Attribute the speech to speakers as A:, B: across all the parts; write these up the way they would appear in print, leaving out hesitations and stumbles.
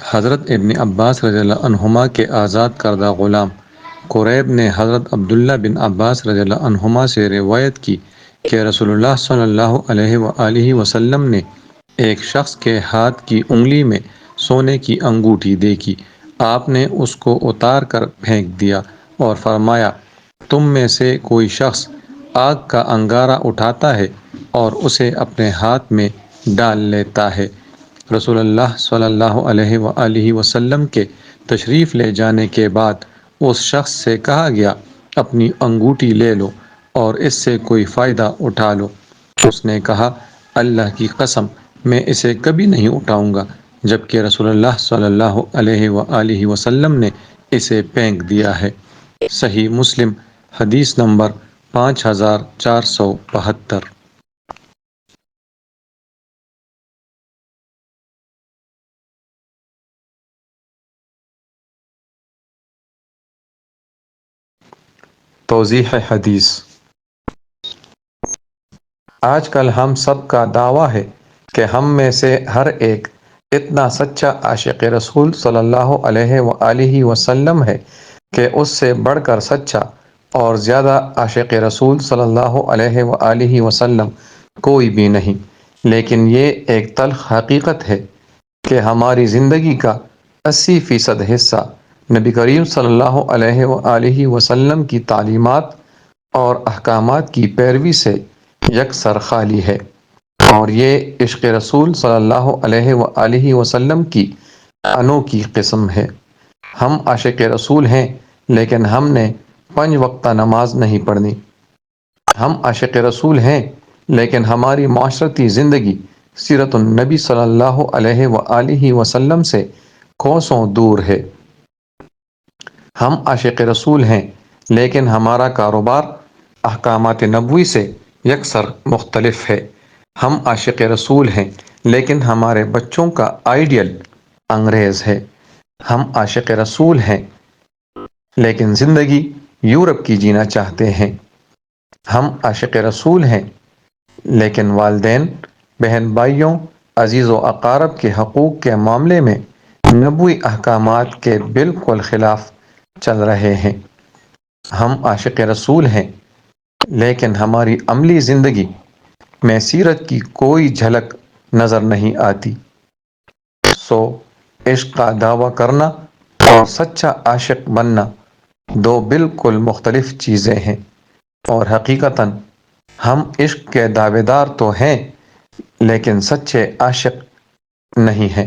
A: حضرت ابن عباس رضی اللہ عنہما کے آزاد کردہ غلام قریب نے حضرت عبداللہ بن عباس رضی اللہ عنہما سے روایت کی کہ رسول اللہ صلی اللہ علیہ وآلہ وسلم نے ایک شخص کے ہاتھ کی انگلی میں سونے کی انگوٹھی دیکھی۔ آپ نے اس کو اتار کر پھینک دیا اور فرمایا، تم میں سے کوئی شخص آگ کا انگارہ اٹھاتا ہے اور اسے اپنے ہاتھ میں ڈال لیتا ہے۔ رسول اللہ صلی اللہ علیہ وآلہ وسلم کے تشریف لے جانے کے بعد اس شخص سے کہا گیا، اپنی انگوٹھی لے لو اور اس سے کوئی فائدہ اٹھا لو۔ اس نے کہا، اللہ کی قسم میں اسے کبھی نہیں اٹھاؤں گا، جبکہ رسول اللہ صلی اللہ علیہ وآلہ وسلم نے اسے پھینک دیا ہے۔ صحیح مسلم، حدیث نمبر 5472۔ توضیح حدیث۔ آج کل ہم سب کا دعویٰ ہے کہ ہم میں سے ہر ایک اتنا سچا عاشق رسول صلی اللہ علیہ وآلہ وسلم ہے کہ اس سے بڑھ کر سچا اور زیادہ عاشق رسول صلی اللہ علیہ وآلہ وسلم کوئی بھی نہیں۔ لیکن یہ ایک تلخ حقیقت ہے کہ ہماری زندگی کا 80% حصہ نبی کریم صلی اللہ علیہ وآلہ وسلم کی تعلیمات اور احکامات کی پیروی سے یکسر خالی ہے، اور یہ عشق رسول صلی اللہ علیہ وآلہ وسلم کی انوکھی قسم ہے۔ ہم عاشق رسول ہیں لیکن ہم نے 5 وقتہ نماز نہیں پڑھنی۔ ہم عاشق رسول ہیں لیکن ہماری معاشرتی زندگی سیرت النبی صلی اللہ علیہ وآلہ وسلم سے کوسوں دور ہے۔ ہم عاشق رسول ہیں لیکن ہمارا کاروبار احکامات نبوی سے یکسر مختلف ہے۔ ہم عاشق رسول ہیں لیکن ہمارے بچوں کا آئیڈیل انگریز ہے۔ ہم عاشق رسول ہیں لیکن زندگی یورپ کی جینا چاہتے ہیں۔ ہم عاشق رسول ہیں لیکن والدین، بہن بھائیوں، عزیز و اقارب کے حقوق کے معاملے میں نبوی احکامات کے بالکل خلاف چل رہے ہیں۔ ہم عاشق رسول ہیں لیکن ہماری عملی زندگی میں سیرت کی کوئی جھلک نظر نہیں آتی۔ سو عشق کا دعویٰ کرنا اور سچا عاشق بننا 2 بالکل مختلف چیزیں ہیں، اور حقیقتاً ہم عشق کے دعوے دار تو ہیں لیکن سچے عاشق نہیں ہیں۔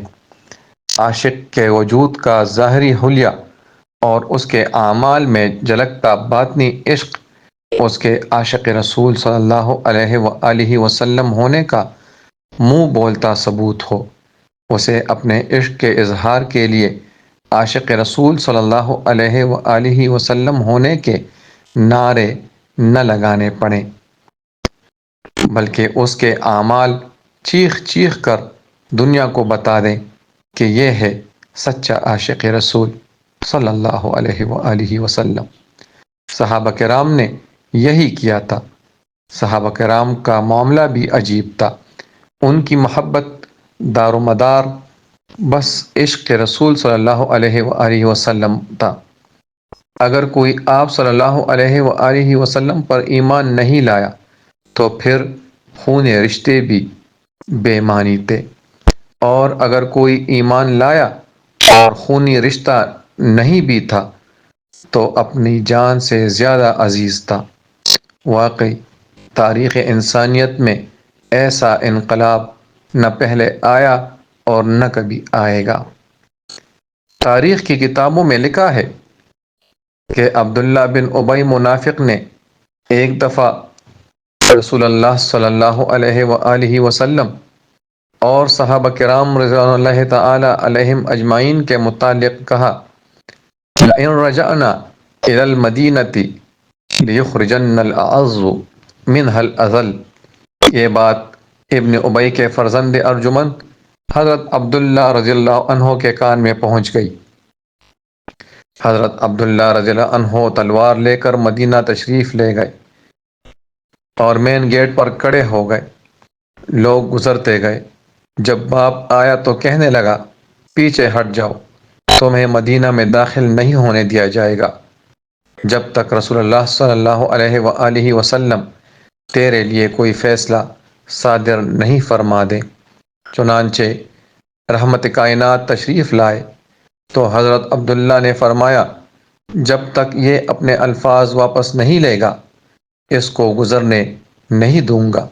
A: عاشق کے وجود کا ظاہری حلیہ اور اس کے اعمال میں جھلکتا باطنی عشق اس کے عاشق رسول صلی اللہ علیہ وآلہ وسلم ہونے کا منہ بولتا ثبوت ہو۔ اسے اپنے عشق کے اظہار کے لیے عاشق رسول صلی اللہ علیہ وآلہ وسلم ہونے کے نعرے نہ لگانے پڑیں، بلکہ اس کے اعمال چیخ چیخ کر دنیا کو بتا دیں کہ یہ ہے سچا عاشق رسول صلی اللہ علیہ وآلہ وسلم۔ صحابہ کرام نے یہی کیا تھا۔ صحابہ کرام کا معاملہ بھی عجیب تھا۔ ان کی محبت دار و مدار بس عشق رسول صلی اللہ علیہ وآلہ وسلم تھا۔ اگر کوئی آپ صلی اللہ علیہ وآلہ وسلم پر ایمان نہیں لایا تو پھر خون رشتے بھی بے معنی تھے، اور اگر کوئی ایمان لایا اور خونی رشتہ نہیں بھی تھا تو اپنی جان سے زیادہ عزیز تھا۔ واقعی تاریخ انسانیت میں ایسا انقلاب نہ پہلے آیا اور نہ کبھی آئے گا۔ تاریخ کی کتابوں میں لکھا ہے کہ عبداللہ بن ابی منافق نے ایک دفعہ رسول اللہ صلی اللہ علیہ وآلہ وسلم اور صحابہ کرام رضوان اللہ تعالی علیہم اجمعین کے متعلق کہا، لَإِن رَجَعْنَا إِلَى الْمَدِينَةِ لِيُخْرِجَنَّ الْأَعَزُّ مِنْهَا الْأَذَلَّ۔ یہ بات ابن ابی کے فرزند ارجمند حضرت عبداللہ رضی اللہ عنہ کے کان میں پہنچ گئی۔ حضرت عبداللہ رضی اللہ عنہ تلوار لے کر مدینہ تشریف لے گئے اور مین گیٹ پر کھڑے ہو گئے۔ لوگ گزرتے گئے۔ جب باپ آیا تو کہنے لگا، پیچھے ہٹ جاؤ، تمہیں مدینہ میں داخل نہیں ہونے دیا جائے گا جب تک رسول اللہ صلی اللہ علیہ وآلہ وسلم تیرے لیے کوئی فیصلہ صادر نہیں فرما دے۔ چنانچہ رحمت کائنات تشریف لائے تو حضرت عبداللہ نے فرمایا، جب تک یہ اپنے الفاظ واپس نہیں لے گا اس کو گزرنے نہیں دوں گا۔